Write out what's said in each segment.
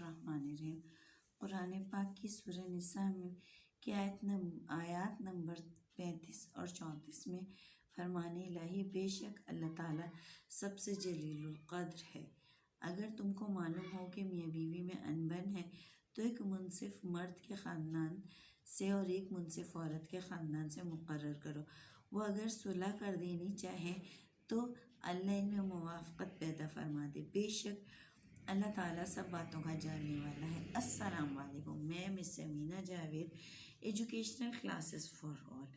बिस्मिल्लाहिर्रहमानिर्रहीम। कुरान पाक की सूरह निसा में की आयत नंबर 35 और 34 में फरमाने इलाही, बेशक अल्लाह ताला सबसे जलीलुल क़द्र है। अगर तुमको मालूम हो कि मियाँ बीवी में अनबन है तो एक मुनसिफ मर्द के ख़ानदान से और एक मुनसिफ औरत के ख़ानदान से मुकर्रर करो। वो अगर सुलह कर देनी चाहे तो अल्लाह इनमें मुवाफ़क़त पैदा फरमा दे। बेशक अल्लाह ताला सब बातों का जानने वाला है। अस्सलाम वालेकुम, मैं miss Amina Javed, educational classes for all.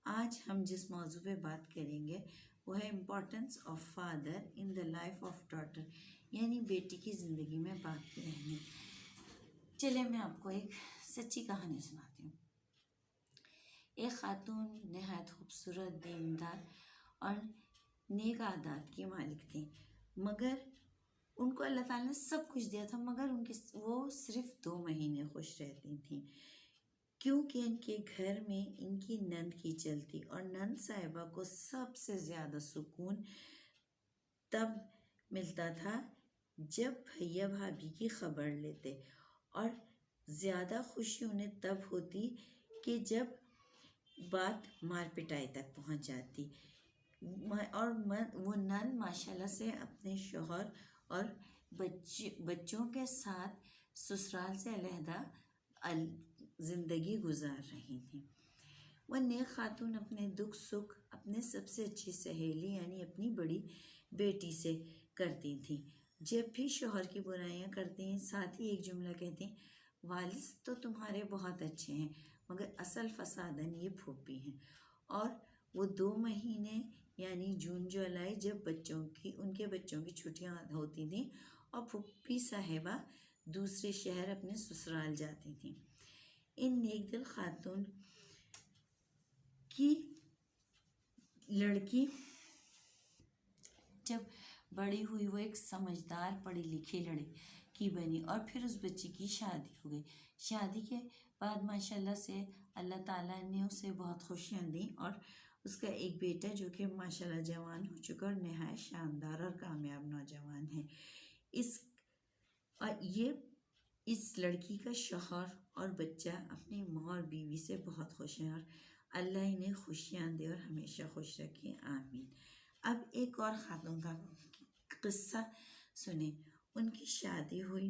आज हम जिस मौजू पे बात करेंगे वो है importance of father in the life of daughter, यानी बेटी की ज़िंदगी में बाप की अहमियत। चलिए मैं आपको एक सच्ची कहानी सुनाती हूँ। एक खातून नहायत खूबसूरत, दीनदार और नेक आदात की मालिक थी, मगर उनको अल्लाह ताला ने सब कुछ दिया था, मगर वो सिर्फ 2 महीने खुश रहती थी, क्योंकि इनके घर में इनकी नंद की चलती और नंद साहिबा को सबसे ज़्यादा सुकून तब मिलता था जब भैया भाभी की खबर लेते, और ज़्यादा खुशी उन्हें तब होती कि जब बात मार पिटाई तक पहुंच जाती। और वो नंद माशाल्लाह से अपने शौहर और बच्चों के साथ ससुराल से अलहदा ज़िंदगी गुजार रही थी। वह नेक खातून अपने दुख सुख अपने सबसे अच्छी सहेली यानी अपनी बड़ी बेटी से करती थी। जब भी शौहर की बुराइयां करती हैं, साथ ही एक जुमला कहती हैं, वालिद तो तुम्हारे बहुत अच्छे हैं, मगर असल फसादन ये फूफी हैं। और वो 2 महीने यानी जून जुलाई जब उनके बच्चों की छुट्टियां होती थी और फूफी साहिबा दूसरे शहर अपने ससुराल जाती थी। इन नेक दिल खातून की लड़की जब बड़ी हुई वो एक समझदार पढ़ी लिखी लड़की बनी और फिर उस बच्ची की शादी हो गई। शादी के बाद माशाल्लाह से अल्लाह ताला ने उसे बहुत खुशियाँ दी और उसका एक बेटा जो कि माशाल्लाह जवान हो चुका और नहायत शानदार और कामयाब नौजवान है। इस लड़की का शौहर और बच्चा अपनी माँ और बीवी से बहुत खुश हैं और अल्लाह इन्हें खुशियाँ दे और हमेशा खुश रखे, आमीन। अब एक और खातून का किस्सा सुने। उनकी शादी हुई,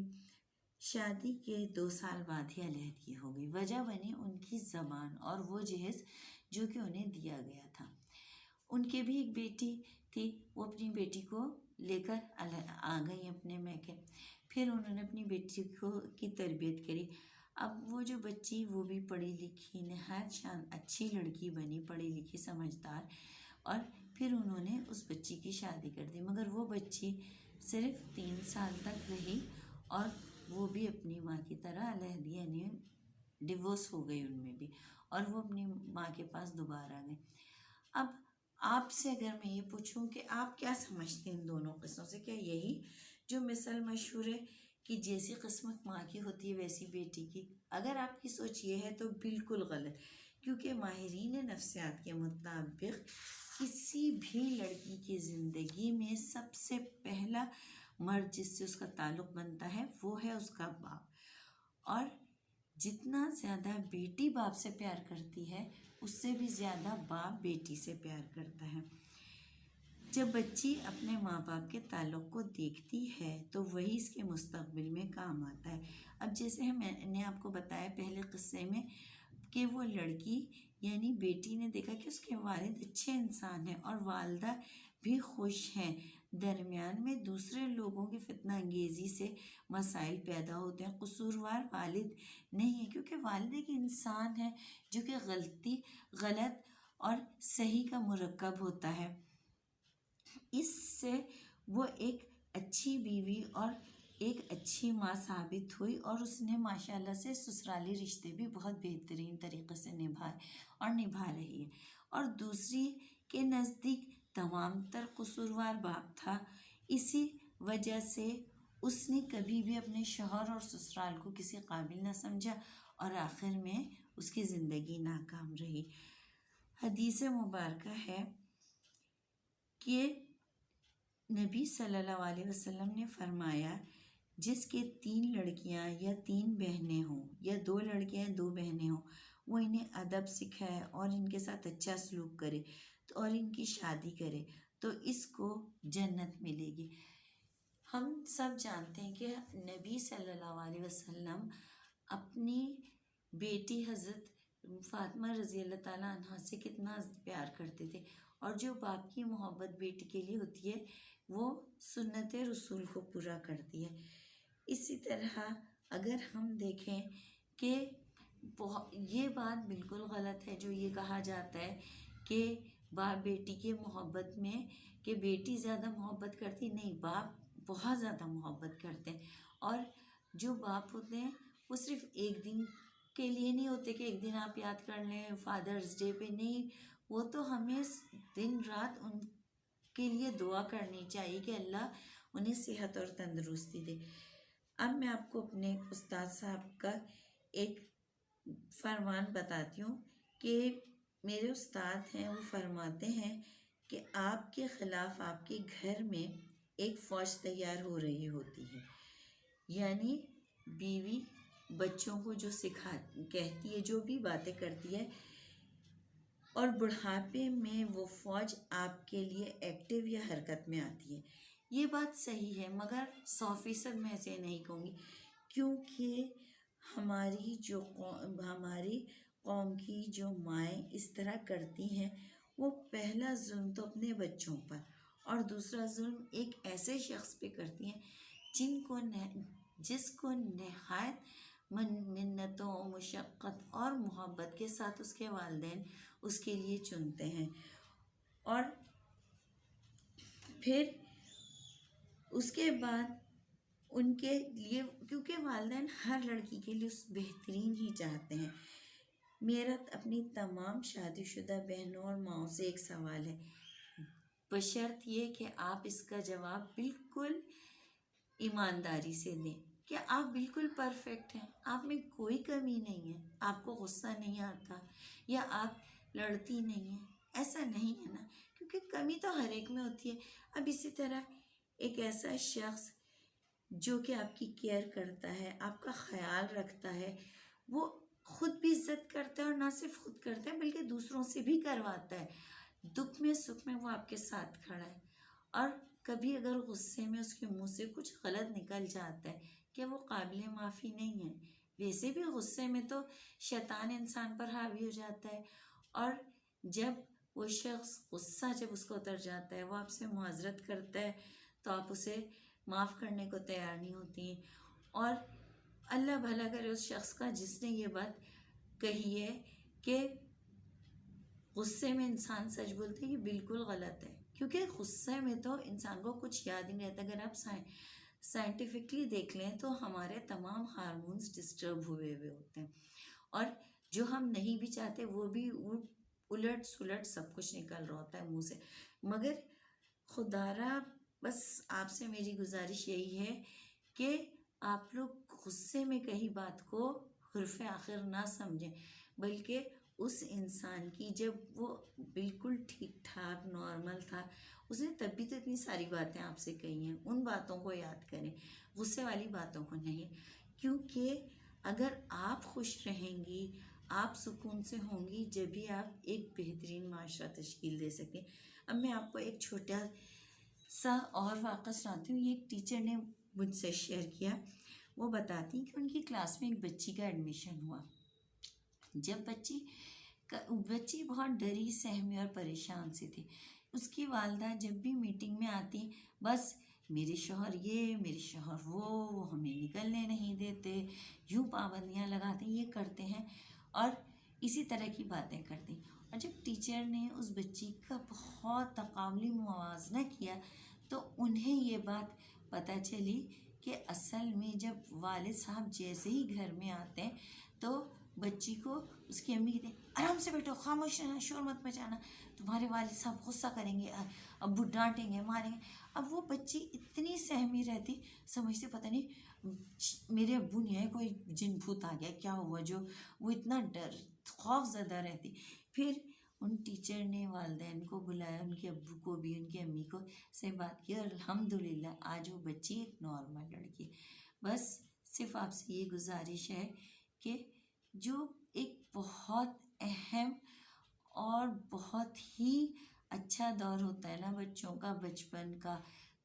शादी के 2 साल बाद ही अलहदगी हो गई। वजह बनी उनकी ज़बान और वो जहेज़ जो कि उन्हें दिया गया था। उनके भी एक बेटी थी, वो अपनी बेटी को लेकर आ गई अपने मैके। फिर उन्होंने अपनी बेटी की तरबियत करी। अब वो जो बच्ची वो भी पढ़ी लिखी नहायत अच्छी लड़की बनी, पढ़ी लिखी समझदार, और फिर उन्होंने उस बच्ची की शादी कर दी। मगर वो बच्ची सिर्फ 3 साल तक रही और वो भी अपनी माँ की तरह अलहदी यानी डिवोर्स हो गई उनमें भी, और वो अपनी माँ के पास दोबारा गए। अब आपसे अगर मैं ये पूछूं कि आप क्या समझते हैं इन दोनों किस्सों से, क्या यही जो मिसल मशहूर है कि जैसी किस्मत माँ की होती है वैसी बेटी की? अगर आपकी सोच ये है तो बिल्कुल गलत, क्योंकि माहिरीन नफ्सियात के मुताबिक किसी भी लड़की की ज़िंदगी में सबसे पहला मर्द जिससे उसका ताल्लुक़ बनता है वो है उसका बाप, और जितना ज़्यादा बेटी बाप से प्यार करती है उससे भी ज़्यादा बाप बेटी से प्यार करता है। जब बच्ची अपने माँ बाप के ताल्लुक़ को देखती है तो वही इसके मुस्तक़बिल में काम आता है। अब जैसे मैंने आपको बताया पहले किस्से में कि वो लड़की यानी बेटी ने देखा कि उसके वालिद अच्छे इंसान हैं और वालिदा भी खुश हैं, दरमियान में दूसरे लोगों की फितना अंगेज़ी से मसाइल पैदा होते हैं। कसूरवार वालिद नहीं है, क्योंकि वालिद एक इंसान है जो कि गलत और सही का मुरक्कब होता है। इससे वो एक अच्छी बीवी और एक अच्छी माँ साबित हुई और उसने माशाल्लाह से ससुराली रिश्ते भी बहुत बेहतरीन तरीक़े से निभाए और निभा रही है। और दूसरी के नज़दीक तमाम तर कसूरवार बाप था, इसी वजह से उसने कभी भी अपने शौहर और ससुराल को किसी काबिल न समझा और आखिर में उसकी ज़िंदगी नाकाम रही। हदीस मुबारक है कि नबी सल्लल्लाहु अलैहि वसल्लम ने फरमाया, जिसके 3 लड़कियां या 3 बहनें हों या 2 लड़कियां 2 बहनें हों, वो इन्हें अदब सिखाए और इनके साथ अच्छा सलूक करे तो और इनकी शादी करे तो इसको जन्नत मिलेगी। हम सब जानते हैं कि नबी सल्लल्लाहु अलैहि वसल्लम अपनी बेटी हज़रत फ़ातिमा रज़ी अल्लाह ताला अन्हा से कितना प्यार करते थे, और जो बाप की मोहब्बत बेटी के लिए होती है वो सुन्नत रसूल को पूरा करती है। इसी तरह अगर हम देखें कि ये बात बिल्कुल गलत है जो ये कहा जाता है कि बाप बेटी की मोहब्बत में कि बेटी ज़्यादा मोहब्बत करती, नहीं, बाप बहुत ज़्यादा मोहब्बत करते हैं। और जो बाप होते हैं वो सिर्फ एक दिन के लिए नहीं होते कि एक दिन आप याद कर लें फादर्स डे पे, नहीं, वो तो हमें दिन रात उनके लिए दुआ करनी चाहिए कि अल्लाह उन्हें सेहत और तंदुरुस्ती दे। अब मैं आपको अपने उस्ताद साहब का एक फरमान बताती हूँ कि मेरे उस्ताद हैं, वो फरमाते हैं कि आपके ख़िलाफ़ आपके घर में एक फ़ौज तैयार हो रही होती है, यानी बीवी बच्चों को जो कहती है, जो भी बातें करती है, और बुढ़ापे में वो फ़ौज आपके लिए एक्टिव या हरकत में आती है। ये बात सही है, मगर 100% मैं ऐसे नहीं कहूँगी, क्योंकि हमारी कौम की जो माएँ इस तरह करती हैं, वो पहला जुल्म तो अपने बच्चों पर और दूसरा जुल्म एक ऐसे शख्स पे करती हैं जिसको नहायत मिन्नतों, मुशक्क़त और मोहब्बत के साथ उसके वालिदैन उसके लिए चुनते हैं। और फिर उसके बाद उनके लिए, क्योंकि वालिदैन हर लड़की के लिए उस बेहतरीन ही चाहते हैं। मेरा अपनी तमाम शादीशुदा बहनों और माओं से एक सवाल है, बशर्त ये कि आप इसका जवाब बिल्कुल ईमानदारी से दें कि आप बिल्कुल परफेक्ट हैं, आप में कोई कमी नहीं है, आपको गुस्सा नहीं आता या आप लड़ती नहीं हैं, ऐसा नहीं है ना, क्योंकि कमी तो हर एक में होती है। अब इसी तरह एक ऐसा शख्स जो कि आपकी केयर करता है, आपका ख्याल रखता है, वो खुद भी इज्जत करता है, और ना सिर्फ खुद करता है बल्कि दूसरों से भी करवाता है, दुख में सुख में वो आपके साथ खड़ा है। और कभी अगर गुस्से में उसके मुंह से कुछ गलत निकल जाता है कि वो काबिल माफ़ी नहीं है, वैसे भी गुस्से में तो शैतान इंसान पर हावी हो जाता है, और जब वो शख्स गुस्सा जब उसको उतर जाता है, वो आपसे मुआज़रत करता है तो आप उसे माफ़ करने को तैयार नहीं होती। और अल्लाह भला करे उस शख्स का जिसने ये बात कही है कि गुस्से में इंसान सच बोलते हैं, ये बिल्कुल गलत है, क्योंकि गुस्से में तो इंसान को कुछ याद ही नहीं रहता। अगर आप साइंटिफिकली देख लें तो हमारे तमाम हार्मोन्स डिस्टर्ब हुए होते हैं, और जो हम नहीं भी चाहते वो भी उलट सुलट सब कुछ निकल रहा होता है मुंह से। मगर खुदारा बस आपसे मेरी गुजारिश यही है कि आप लोग गुस्से में कही बात को हुर्फ आखिर ना समझें, बल्कि उस इंसान की जब वो बिल्कुल ठीक ठाक नॉर्मल था, उसने तभी तो इतनी सारी बातें आपसे कही हैं, उन बातों को याद करें, गुस्से वाली बातों को नहीं। क्योंकि अगर आप खुश रहेंगी, आप सुकून से होंगी, जब भी आप एक बेहतरीन माशरा तश्कील दे सकें। अब मैं आपको एक छोटा सा और वाक़ा सुनाती हूँ। ये एक टीचर ने मुझसे शेयर किया। वो बताती कि उनकी क्लास में एक बच्ची का एडमिशन हुआ। जब बच्ची बहुत डरी सहमी और परेशान सी थी। उसकी वालदा जब भी मीटिंग में आती, बस मेरे शौहर ये, मेरे शौहर वो हमें निकलने नहीं देते, यूँ पाबंदियाँ लगाते, ये करते हैं, और इसी तरह की बातें करती। और जब टीचर ने उस बच्ची का बहुत तकाबली मुआवजा किया तो उन्हें ये बात पता चली कि असल में जब वालिद साहब जैसे ही घर में आते हैं तो बच्ची को उसकी अम्मी कहते हैं, आराम से बैठो, खामोश रहना, शोर मत मचाना, तुम्हारे वालिद साहब गुस्सा करेंगे, अब्बू डांटेंगे, मारेंगे। अब वो बच्ची इतनी सहमी रहती, समझते पता नहीं मेरे अब्बू नहीं है, कोई जिन भूत आ गया, क्या हुआ, जो वो इतना डर खौफज़दा रहती। फिर उन टीचर ने वालिदैन को बुलाया, उनके अब्बू को भी, उनकी अम्मी को, से बात की, और अल्हम्दुलिल्लाह आज वो बच्ची एक नॉर्मल लड़की। बस सिर्फ आपसे ये गुजारिश है कि जो एक बहुत अहम और बहुत ही अच्छा दौर होता है ना बच्चों का, बचपन का,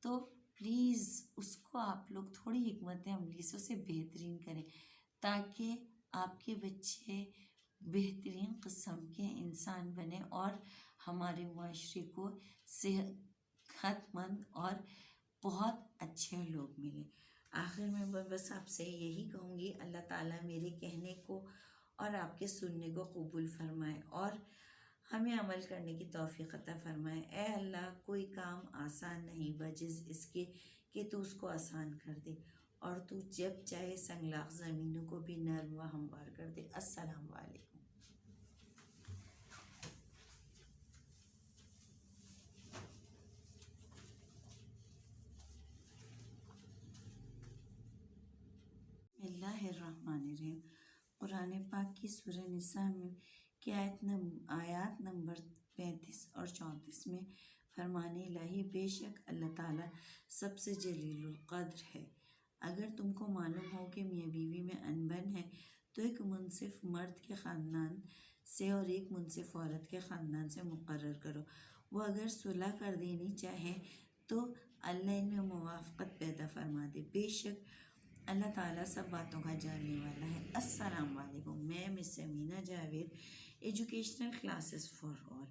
तो प्लीज़ उसको आप लोग थोड़ी हिकमत अमली से उसे बेहतरीन करें, ताकि आपके बच्चे बेहतरीन किस्म के इंसान बने और हमारे माशरे को सेहतमंद और बहुत अच्छे लोग मिले। आखिर में मैं बस आपसे यही कहूँगी, अल्लाह ताला मेरे कहने को और आपके सुनने को कबूल फरमाए और हमें अमल करने की तौफीक अता फरमाए। ए अल्लाह, कोई काम आसान नहीं बजिज़ इसके कि तू उसको आसान कर दे, और तू जब चाहे संगलाख ज़मीनों को भी नर्म व हमवार कर दे। अस्सलाम वालेकुम। बिस्मिल्लाहिर्रहमानिर्रहीम। कुरान पाक की सूरह निसा में की आयत नंबर 35 और 34 में फरमाने इलाही, बेशक अल्लाह ताला सबसे जलीलुल क़द्र है। अगर तुमको मालूम हो कि मियाँ बीवी में अनबन है तो एक मुनसिफ मर्द के ख़ानदान से और एक मुनसिफ औरत के ख़ानदान से मुकर्रर करो। वो अगर सुलह कर देनी चाहे तो अल्लाह इनमें मुवाफ़क़त पैदा फरमा दे। बेशक अल्लाह ताला सब बातों का जानने वाला है। अस्सलाम वालेकुम। मैं miss Amina Javed, educational classes for all.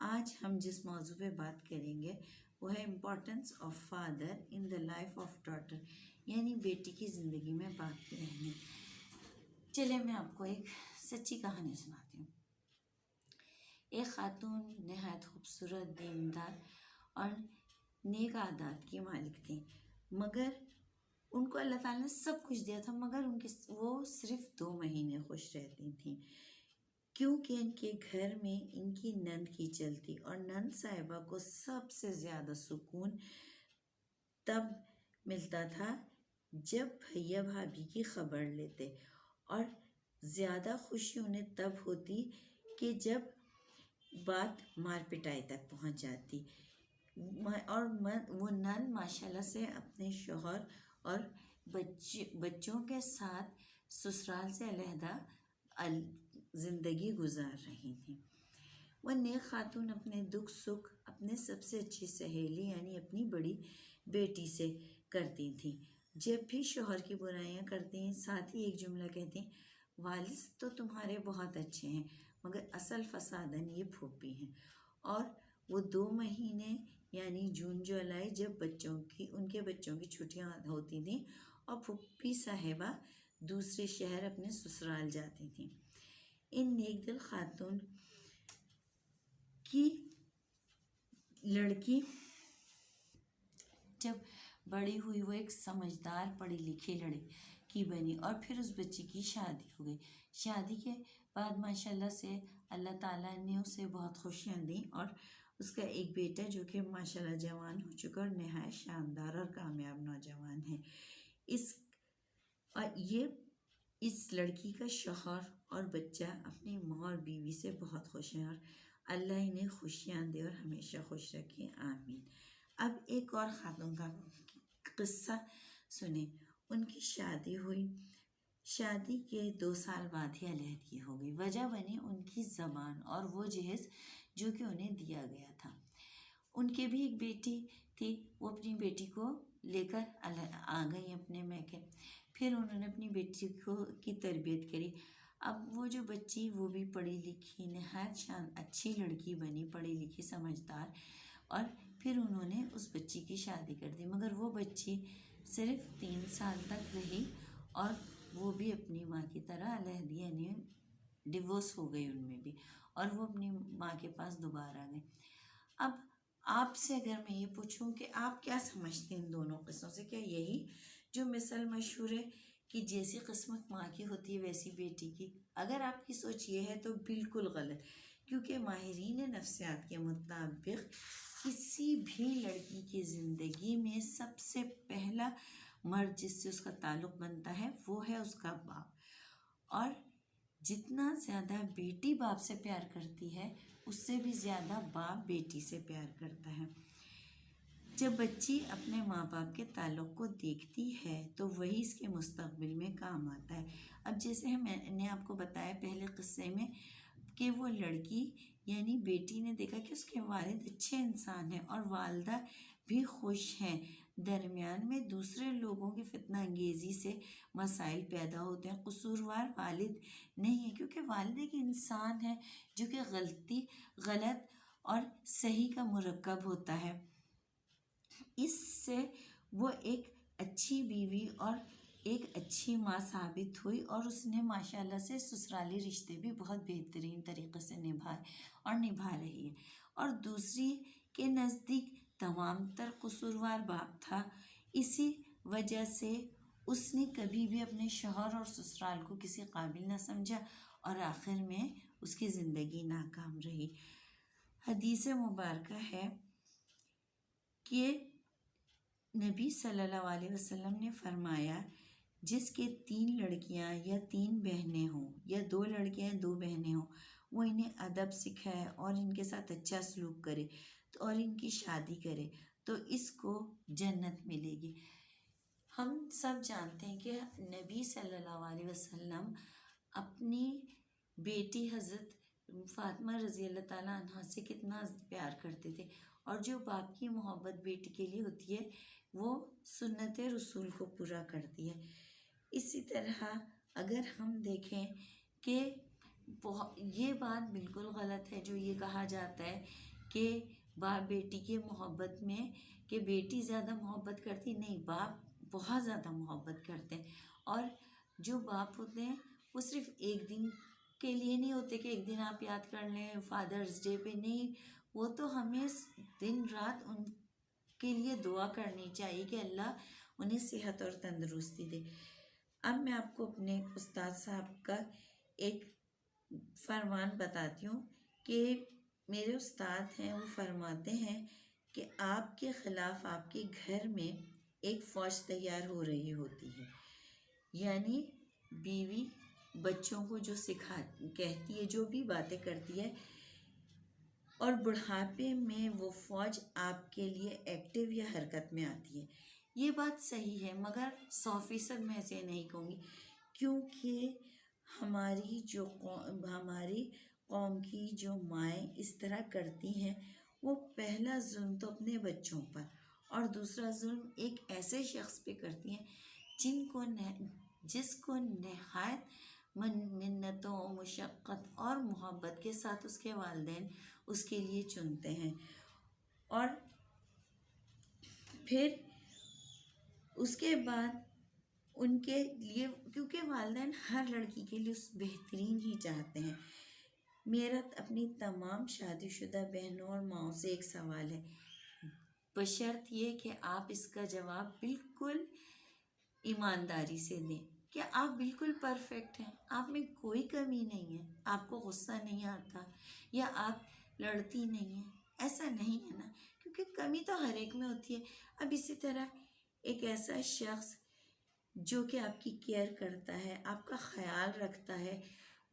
आज हम जिस मौजू पे बात करेंगे वो है importance of father in the life of daughter, यानी बेटी की ज़िंदगी में बाप की अहमियत। चलिए मैं आपको एक सच्ची कहानी सुनाती हूँ। एक खातून नहायत खूबसूरत, दीनदार और नेक आदात की मालिक थी, मगर उनको अल्लाह ताला ने सब कुछ दिया था, मगर वो सिर्फ 2 महीने खुश रहती थीं, क्योंकि इनके घर में इनकी नंद की चलती, और नंद साहिबा को सबसे ज़्यादा सुकून तब मिलता था जब भैया भाभी की खबर लेते, और ज़्यादा खुशी उन्हें तब होती कि जब बात मार पिटाई तक पहुंच जाती। और वो नंद माशाल्लाह से अपने शौहर और बच्चों के साथ ससुराल से अलहदा ज़िंदगी गुजार रही थी। वह नेक खातून अपने दुख सुख अपने सबसे अच्छी सहेली यानी अपनी बड़ी बेटी से करती थी। जब भी शौहर की बुराइयां करती, साथ ही एक जुमला कहती, वालिद तो तुम्हारे बहुत अच्छे हैं, मगर असल फसादन ये फूफी हैं। और वो 2 महीने यानी जून जुलाई जब उनके बच्चों की छुट्टियां होती थी और फूफी साहिबा दूसरे शहर अपने ससुराल जाती थी। इन नेक दिल खातून की लड़की जब बड़ी हुई वो एक समझदार पढ़ी लिखी लड़की बनी, और फिर उस बच्ची की शादी हो गई। शादी के बाद माशाल्लाह से अल्लाह ताला ने उसे बहुत खुशियाँ दी, और उसका एक बेटा जो कि माशाल्लाह जवान हो चुका और नहायत शानदार और कामयाब नौजवान है। इस लड़की का शौहर और बच्चा अपनी माँ और बीवी से बहुत खुश हैं, और अल्लाह इन्हें खुशियाँ दे और हमेशा खुश रखे, आमीन। अब एक और खातून का किस्सा सुने। उनकी शादी हुई, शादी के 2 साल बाद ही अलहदगी हो गई। वजह बनी उनकी ज़बान और वो जहेज़ जो कि उन्हें दिया गया था। उनके भी एक बेटी थी, वो अपनी बेटी को लेकर आ गई अपने मैके। फिर उन्होंने अपनी बेटी की तरबियत करी। अब वो जो बच्ची वो भी पढ़ी लिखी नहायत अच्छी लड़की बनी, पढ़ी लिखी समझदार, और फिर उन्होंने उस बच्ची की शादी कर दी। मगर वो बच्ची सिर्फ 3 साल तक रही और वो भी अपनी माँ की तरह अलहदी यानी डिवोर्स हो गई उनमें भी, और वो अपनी माँ के पास दोबारा गए। अब आपसे अगर मैं ये पूछूं कि आप क्या समझते हैं इन दोनों किस्सों से, क्या यही जो मिसल मशहूर है कि जैसी किस्मत माँ की होती है वैसी बेटी की? अगर आपकी सोच ये है तो बिल्कुल गलत, क्योंकि माहिरीन नफ्सियात के मुताबिक किसी भी लड़की की ज़िंदगी में सबसे पहला मर्द जिससे उसका ताल्लुक़ बनता है वो है उसका बाप, और जितना ज़्यादा बेटी बाप से प्यार करती है उससे भी ज़्यादा बाप बेटी से प्यार करता है। जब बच्ची अपने माँ बाप के ताल्लुक़ को देखती है तो वही इसके मुस्तक़बिल में काम आता है। अब जैसे मैंने आपको बताया पहले क़िस्से में कि वो लड़की यानी बेटी ने देखा कि उसके वालिद अच्छे इंसान हैं और वालिदा भी खुश हैं। दरमियान में दूसरे लोगों की फितना अंगेज़ी से मसाइल पैदा होते हैं। कसूरवार वालिद नहीं है, क्योंकि वालिद एक इंसान है जो कि गलत और सही का मुरक्कब होता है। इससे वो एक अच्छी बीवी और एक अच्छी माँ साबित हुई और उसने माशाल्लाह से ससुराली रिश्ते भी बहुत बेहतरीन तरीक़े से निभाए और निभा रही है। और दूसरी के नज़दीक तमाम तर कसूरवार बाप था। इसी वजह से उसने कभी भी अपने शौहर और ससुराल को किसी काबिल न समझा और आखिर में उसकी ज़िंदगी नाकाम रही। हदीस मुबारक है कि नबी सल्लल्लाहु अलैहि वसल्लम ने फरमाया, जिसके 3 लड़कियां या 3 बहनें हों या 2 लड़कियां या 2 बहनें हों, वो इन्हें अदब सिखाए और इनके साथ अच्छा सलूक करे और इनकी शादी करे तो इसको जन्नत मिलेगी। हम सब जानते हैं कि नबी सल्लल्लाहु अलैहि वसल्लम अपनी बेटी हज़रत फ़ातिमा रज़ी अल्लाह ताला अन्हा से कितना प्यार करते थे और जो बाप की मोहब्बत बेटी के लिए होती है वो सुन्नत रसूल को पूरा करती है। इसी तरह अगर हम देखें कि ये बात बिल्कुल गलत है जो ये कहा जाता है कि बाप बेटी की मोहब्बत में कि बेटी ज़्यादा मोहब्बत करती, नहीं, बाप बहुत ज़्यादा मोहब्बत करते हैं। और जो बाप होते हैं वो सिर्फ एक दिन के लिए नहीं होते कि एक दिन आप याद कर लें फादर्स डे पे, नहीं, वो तो हमें दिन रात उनके लिए दुआ करनी चाहिए कि अल्लाह उन्हें सेहत और तंदुरुस्ती दे। अब मैं आपको अपने उस्ताद साहब का एक फरमान बताती हूँ कि मेरे उस्ताद हैं, वो फरमाते हैं कि आपके ख़िलाफ़ आपके घर में एक फ़ौज तैयार हो रही होती है, यानी बीवी बच्चों को जो कहती है, जो भी बातें करती है, और बुढ़ापे में वो फ़ौज आपके लिए एक्टिव या हरकत में आती है। ये बात सही है, मगर 100% मैं ऐसे नहीं कहूँगी, क्योंकि हमारी कौम की जो माएँ इस तरह करती हैं, वो पहला जुल्म तो अपने बच्चों पर और दूसरा जुल्म एक ऐसे शख्स पे करती हैं जिसको नहायत मिन्नतों, मुशक्क़त और मोहब्बत के साथ उसके वालिदैन उसके लिए चुनते हैं। और फिर उसके बाद उनके लिए, क्योंकि वालिदैन हर लड़की के लिए उस बेहतरीन ही चाहते हैं। मेरा अपनी तमाम शादीशुदा बहनों और माँओं से एक सवाल है, बशर्त ये कि आप इसका जवाब बिल्कुल ईमानदारी से दें। क्या आप बिल्कुल परफेक्ट हैं, आप में कोई कमी नहीं है, आपको गुस्सा नहीं आता या आप लड़ती नहीं हैं? ऐसा नहीं है ना, क्योंकि कमी तो हर एक में होती है। अब इसी तरह एक ऐसा शख्स जो कि आपकी केयर करता है, आपका ख्याल रखता है,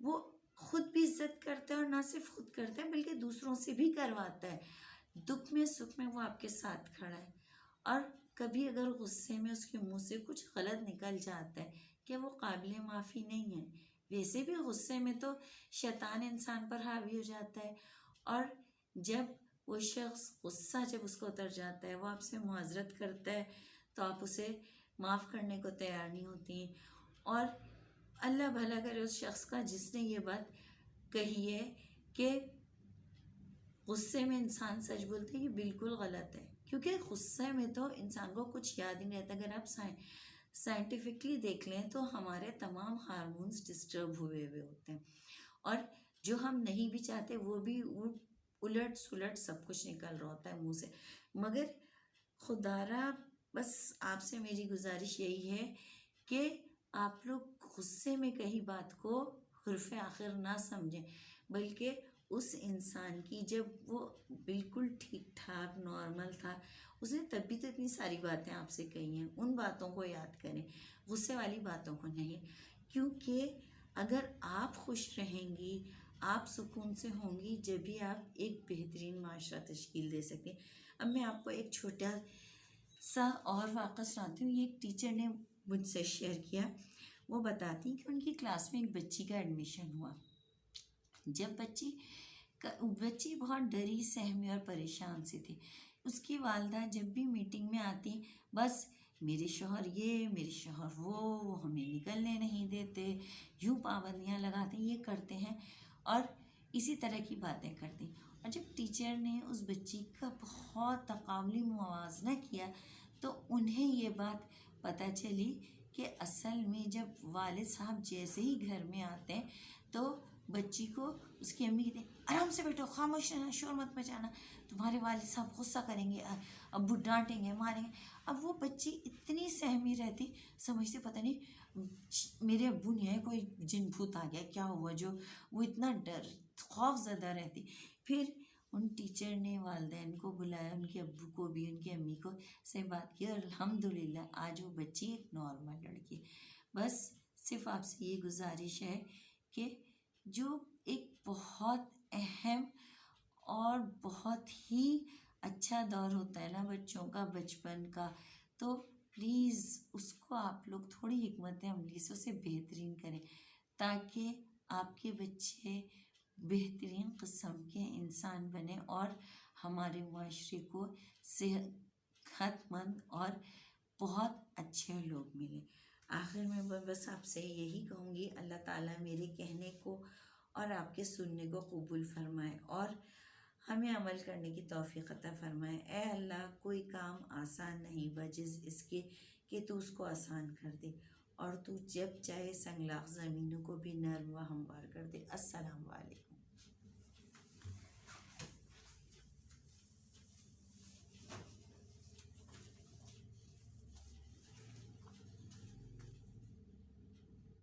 वो खुद भी इज्जत करता है और ना सिर्फ खुद करता है बल्कि दूसरों से भी करवाता है। दुख में सुख में वो आपके साथ खड़ा है। और कभी अगर गुस्से में उसके मुंह से कुछ गलत निकल जाता है कि वो काबिल माफ़ी नहीं है। वैसे भी गुस्से में तो शैतान इंसान पर हावी हो जाता है, और जब वो शख्स गुस्सा जब उसको उतर जाता है, वो आपसे मुआज़रत करता है तो आप उसे माफ़ करने को तैयार नहीं होती। और अल्लाह भला करे उस शख्स का जिसने ये बात कही है कि गुस्से में इंसान सच बोलते हैं, ये बिल्कुल गलत है, क्योंकि गुस्से में तो इंसान को कुछ याद ही नहीं रहता। अगर आप साइंटिफिकली देख लें तो हमारे तमाम हार्मोन्स डिस्टर्ब हुए होते हैं और जो हम नहीं भी चाहते वो भी उलट सुलट सब कुछ निकल रहा होता है मुंह से। मगर खुदारा बस आपसे मेरी गुजारिश यही है कि आप लोग गुस्से में कही बात को हुर्फ़े आखिर ना समझें, बल्कि उस इंसान की जब वो बिल्कुल ठीक ठाक नॉर्मल था, उसने तभी तो इतनी सारी बातें आपसे कही हैं, उन बातों को याद करें, गुस्से वाली बातों को नहीं। क्योंकि अगर आप खुश रहेंगी, आप सुकून से होंगी, जब भी आप एक बेहतरीन माशरा तश्कील दे सकते हैं। अब मैं आपको एक छोटा सा और वाक़या सुनाती हूँ। ये एक टीचर ने मुझसे शेयर किया। वो बताती हैं कि उनकी क्लास में एक बच्ची का एडमिशन हुआ। जब बच्ची बहुत डरी सहमी और परेशान सी थी। उसकी वालदा जब भी मीटिंग में आती, बस मेरे शौहर ये, मेरे शौहर वो हमें निकलने नहीं देते, यूँ पाबंदियाँ लगाते हैं, ये करते हैं, और इसी तरह की बातें करती। और जब टीचर ने उस बच्ची का बहुत तकाबली मुआवजा किया तो उन्हें ये बात पता चली कि असल में जब वालिद साहब जैसे ही घर में आते हैं तो बच्ची को उसकी अम्मी कहती है, आराम से बैठो, खामोश रहना, शोर मत मचाना, तुम्हारे वालिद साहब गुस्सा करेंगे, अब्बू डांटेंगे, मारेंगे। अब वो बच्ची इतनी सहमी रहती, समझती पता नहीं मेरे अब्बू नहीं आए, कोई जिन भूत आ गया, क्या हुआ, जो वो इतना डर खौफज़दा रहती। फिर उन टीचर ने वालिदैन को बुलाया, उनके अब्बू को भी, उनकी अम्मी को, से बात की, और अल्हम्दुलिल्लाह आज वो बच्ची एक नॉर्मल लड़की। बस सिर्फ आपसे ये गुजारिश है कि जो एक बहुत अहम और बहुत ही अच्छा दौर होता है ना बच्चों का, बचपन का, तो प्लीज़ उसको आप लोग थोड़ी हिकमत अमली से उसे बेहतरीन करें, ताकि आपके बच्चे बेहतरीन किस्म के इंसान बने और हमारे माशरे को सेहतमंद और बहुत अच्छे लोग मिले। आखिर में बस आपसे यही कहूँगी, अल्लाह ताला मेरे कहने को और आपके सुनने को कबूल फरमाए और हमें अमल करने की तौफीक अता फरमाए। ए अल्लाह, कोई काम आसान नहीं बजिज़ इसके कि तू उसको आसान कर दे, और तू जब चाहे संगलाख ज़मीनों को भी नर्म व हमवार कर दे। अस्सलाम वालेकुम।